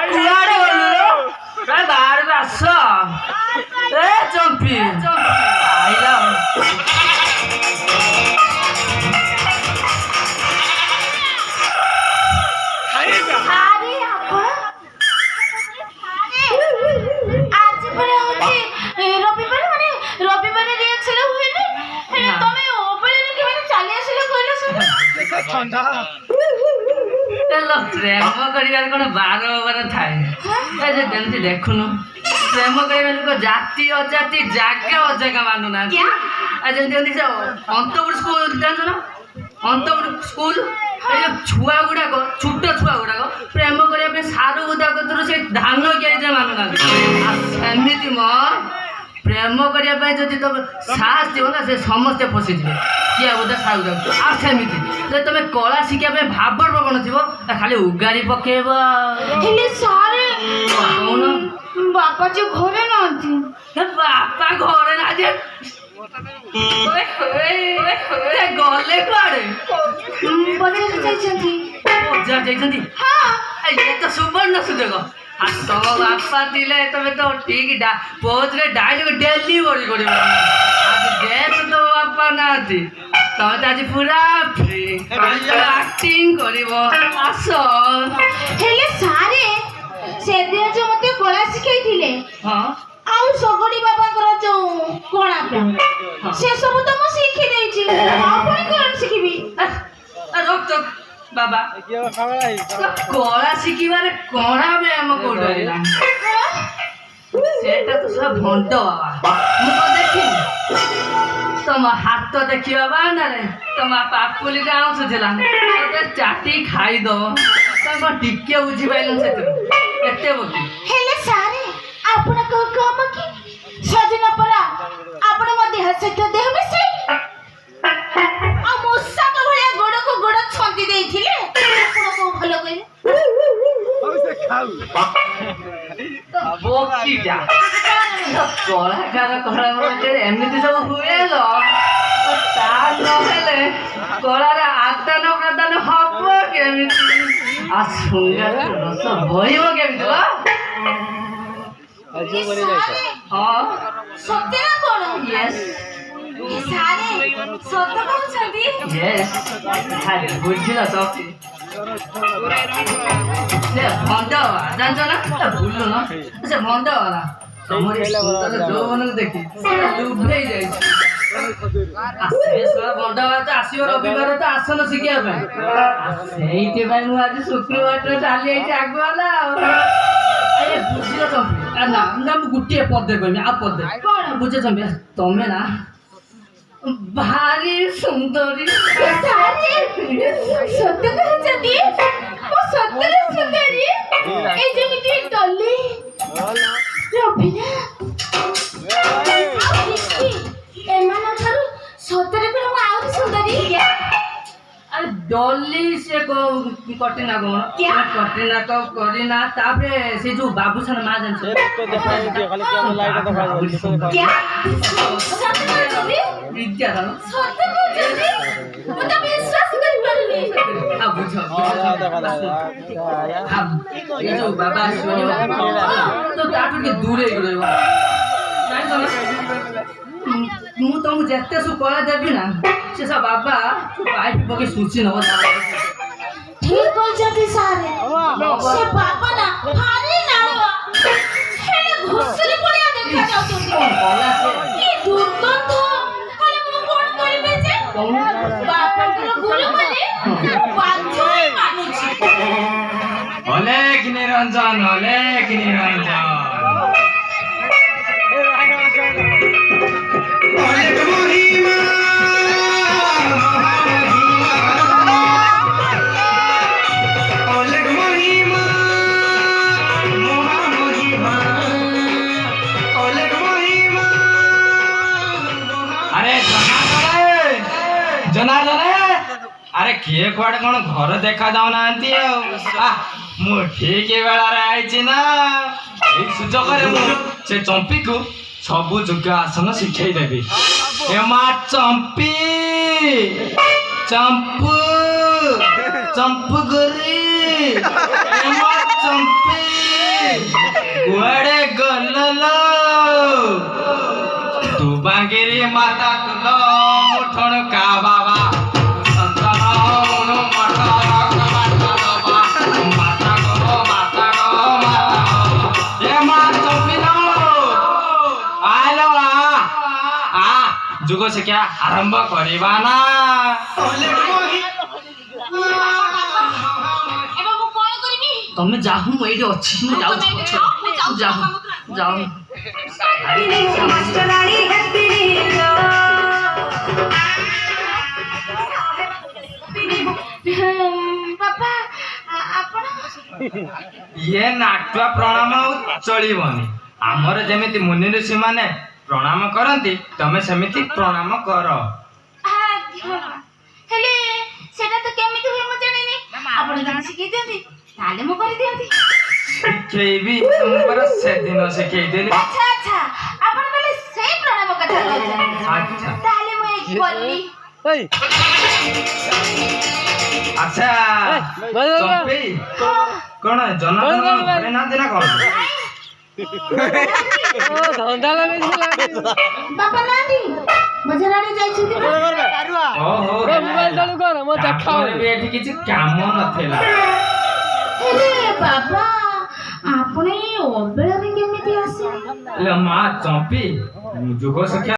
କୁଆଡେ ଗଲୁ ବାହାରକୁ ଆସ ଏ ଚମ୍ପି ଆଇଲା ପ୍ରେମ କରିବାର କଣ ବାର ବାର ଥାଏ ଯେମିତି ଦେଖୁନୁ ପ୍ରେମ କରିବା ଲୋକ ଜାତି ଅଜାତି ଜାଗା ଅଜାଗା ମାନୁନାହାନ୍ତି ଯେମିତି ସେ ଅନ୍ତପୁର ସ୍କୁଲ ଜାଣିଛ ନା ଅନ୍ତପୁର ସ୍କୁଲ ଏଇ ଯୋଉ ଛୁଆ ଗୁଡାକ ଛୋଟ ଛୁଆ ଗୁଡାକ ପ୍ରେମ କରିବା ପାଇଁ ସାରୁ ବୁଦା କତରୁ ସେ ଧାନ କିଏ ମାନୁନାହାନ୍ତି ସେମିତି ମ ପ୍ରେମ କରିବା ପାଇଁ ଯଦି ତମେ ସାହସ ଥିବ ନା ସେ ସମସ୍ତେ ପଶିଯିବେ କିଏ ବୋଧେ ସାହୁ ଯାଉଛି ଆଉ ସେମିତି ଯଦି ତମେ କଳା ଶିଖିବା ପାଇଁ ଭାବର ପ୍ରବଣ ଥିବ ଖାଲି ଉଗାରି ପକେଇବ ହେଲେ ସାରେ ବାପା ଯେ ଘରେ ନାହାନ୍ତି ବାପା ଘରେ ନାହାନ୍ତି ଗଲେ କୁଆଡେ ବଜାର ଯାଇଛନ୍ତି ବଜାର ଯାଇଛନ୍ତି ଇଏ ତ ସୁବର୍ଣ୍ଣ ସୁଯୋଗ ତମ ବାପା ଥିଲେ ତମେ ତ ଠିକ ପୋଜରେ ଡାଇଲଗ ଡେଲିଭରି କରିବ ଆଜି ଯେହେତୁ ତମ ବାପା ନାହାନ୍ତି ତମେ ତ ଆଜି ପୁରା ଫ୍ରି ଆକ୍ଟିଂ କରିବ ଆସ ହେଲେ ସାରେ ସେଦିନ ଯୋଉ ମତେ କଳା ଶିଖେଇଥିଲେ ଆଉ ସଗଡି ବାବାଙ୍କର ଯୋଉ କଳାଟା ସେ ସବୁ ତ ମୁଁ ଶିଖି ଦେଇଛି ଆଉ ପୁଣି କଣ ଶିଖିବି ରକ୍ତ ବାବା କଳା ଶିଖିବାରେ କଳା ବ୍ୟାୟାମ କୋଉଠି ସେଟା ତ ସବୁ ଭଣ୍ଡ ବାବା ମୁଁ ତ ଦେଖିନି ତମ ହାତ ଦେଖିବା ବାହାନାରେ ତମ ପାପୁଲିଟା ଆଉଁଶୁଥିଲା ଚାଟି ଖାଇଦବ ତମ ଟିକେ ବୁଝିପାରିଲୁ ସେଥିରୁ ଏତେ ବୁଝି ହେଲେ ସାରେ ଆପଣ କାମ କି ସଜିନ ପରା ଆପଣ ମୋ ଦେହ ସହିତ ଦେହ ମିଶେଇ ଆଉ ମୂଷାଙ୍କ ଭଳିଆ ଗୋଡକୁ ଗୋଡ ଛନ୍ଦି ଦେଇଥିଲେ ଆପଣ କଣ ଭଲ କହିଲେ କଳାକାର ଏମିତି ସବୁ ହୁଏ ତା ନହେଲେ କଳାର ଆଦାନ ପ୍ରଦାନ ହବ କେମିତି ଆଉ ଶୁଣିବାର ରସ ବହିବ କେମିତି ସତ୍ୟ କଣ ସାରେ ସତ କହୁଛନ୍ତି ବୁଝିଲ ତ ସେ ଭଣ୍ଡ ଜାଣିଛ ନା ଭୁଲୁନ ସେ ଭଣ୍ଡ ଗଲା ତମର ଯୋଉମାନଙ୍କୁ ଦେଖି ଲୁଭେଇ ଯାଇଛି ଭଣ୍ଡ ତ ଆସିବ ରବିବାର ତ ଆସନ ଶିଖିବା ପାଇଁ ସେଇଥିପାଇଁ ମୁଁ ଆଜି ଶୁକ୍ରବାରରେ ଚାଲି ଯାଇଛି ଆଗୁଆ ନା ଆଉ ବୁଝିଲ ଚମ୍ପି ନା ମୁଁ ଗୋଟିଏ ପଦେ କହିବି ଆଉ ପଦେ କଣ ବୁଝ ଚମ୍ପି ତମେ ନା ଭାରି ସୁନ୍ଦରୀ ସତ କହୁଛନ୍ତି ମୁଁ ସତରେ ସୁନ୍ଦରୀ ଏଇ ଯେମିତି ଡଲି ରବିନା ଏମାନଙ୍କଠାରୁ ସତରେ କଣ ମୁଁ ଆହୁରି ସୁନ୍ଦରୀ अरे डॉली से को कटिना कौन क्या कटिना को करिना तापे से जो बाबूसन मां जन से क्या विद्या था सत्य बोलते मैं तो विश्वास कर पारनी अब बुझो अब ये जो बाबा तो ताटू के दूर ही गयो ମୁଁ ତମକୁ ଯେତେ ସବୁ କଳା ଦେବି ନା ସେ ସବୁ ବାବା ପାଇପ୍ ପକେଇ ସୁଚି ନବ ଠିକ କହିଛନ୍ତି ସାରେ ସେ ବାବା ନା ଭାରି ନାଳୁଆ ହେଲେ ଘୁଷୁରି ଭଳିଆ ଦେଖା ଯାଉଛନ୍ତି କି ଦୁର୍ଗନ୍ଧ ହେଲେ ମୁଁ କଣ କରିବି ଯେ ବାପାଙ୍କର ଗୁରୁ ମାନେ ବାଧ୍ୟ ହୋଇ ମାନୁଛି ହଲେ କି ନିରଞ୍ଜନ अरे किए कुआड़े कौन घर देखा जाऊना मु ठीक बेलारे आई ना सुजोग से चंपी को सबु जुग आसन शिखई देवी एमा चंपी चंपू चंपू गोरी ଏମା ଚମ୍ପି କୁଆଡ଼େ ଗଲ ଦୁବାଙ୍ଗିରି ମାତା କୁଲ ମୁଠଣ କା ବାବା ସନ୍ତନ ଉଣୁ ମଠ ମାତା ଦବା ମାତା ଗೋ ମାତା ଏମା ଚମ୍ପି ଆଇଲ ଆ ଯୁଗ ଶିକ୍ଷା ଆରମ୍ଭ କରିବା ନା ଏବେ ମୁଁ କଣ କରିବି? ତମେ ଯାଉ ମୁଁ ଏଇଠି ଅଛି ମୁଁ ଯାଉଛି ଯାଉ ଯାଉ ବାପା ଆପଣ ଇଏ ନାଟୁଆ ପ୍ରଣାମ ଆଉ ଚଳିବନି ଆମର ଯେମିତି ମୁନି ଋଷି ମାନେ ପ୍ରଣାମ କରନ୍ତି ତମେ ସେମିତି ପ୍ରଣାମ କର ହେଲେ ସେଟା ତ କେମିତି ହୁଏ ମୁଁ ଜାଣିନି ଆପଣ ଯଦି ଶିଖେଇ ଦିଅନ୍ତି ତାହେଲେ ମୁଁ କରିଦିଅନ୍ତି ଶିଖେଇବି ମୁଁ ପରା ସେଦିନ ଶିଖେଇଦେଲି ଆଚ୍ଛା ଆଚ୍ଛା ଆପଣ ତାହେଲେ ସେଇ ପ୍ରଣାମ କଥା କହୁଛନ୍ତି ଆଚ୍ଛା ତାହେଲେ ମୁଁ ଏଇ କଲି ଆଚ୍ଛା ଚମ୍ପେଇ କଣ ଜନ୍ମଦିନ ଘରେ ନାହାନ୍ତି ନା କଣ ବାପା ନାହାନ୍ତି ବଜାର ଆଡେ ଯାଇଛନ୍ତି ଓହୋ ତାଙ୍କର ବି ଏଠି କିଛି କାମ ନଥିଲା ହେଲେ ବାବା ଆପଣ ଏଇ ଅବେଳାରେ କେମିତି ଆସିଲେ? ମା ଚମ୍ପି ଯୁଗ ଶିକ୍ଷା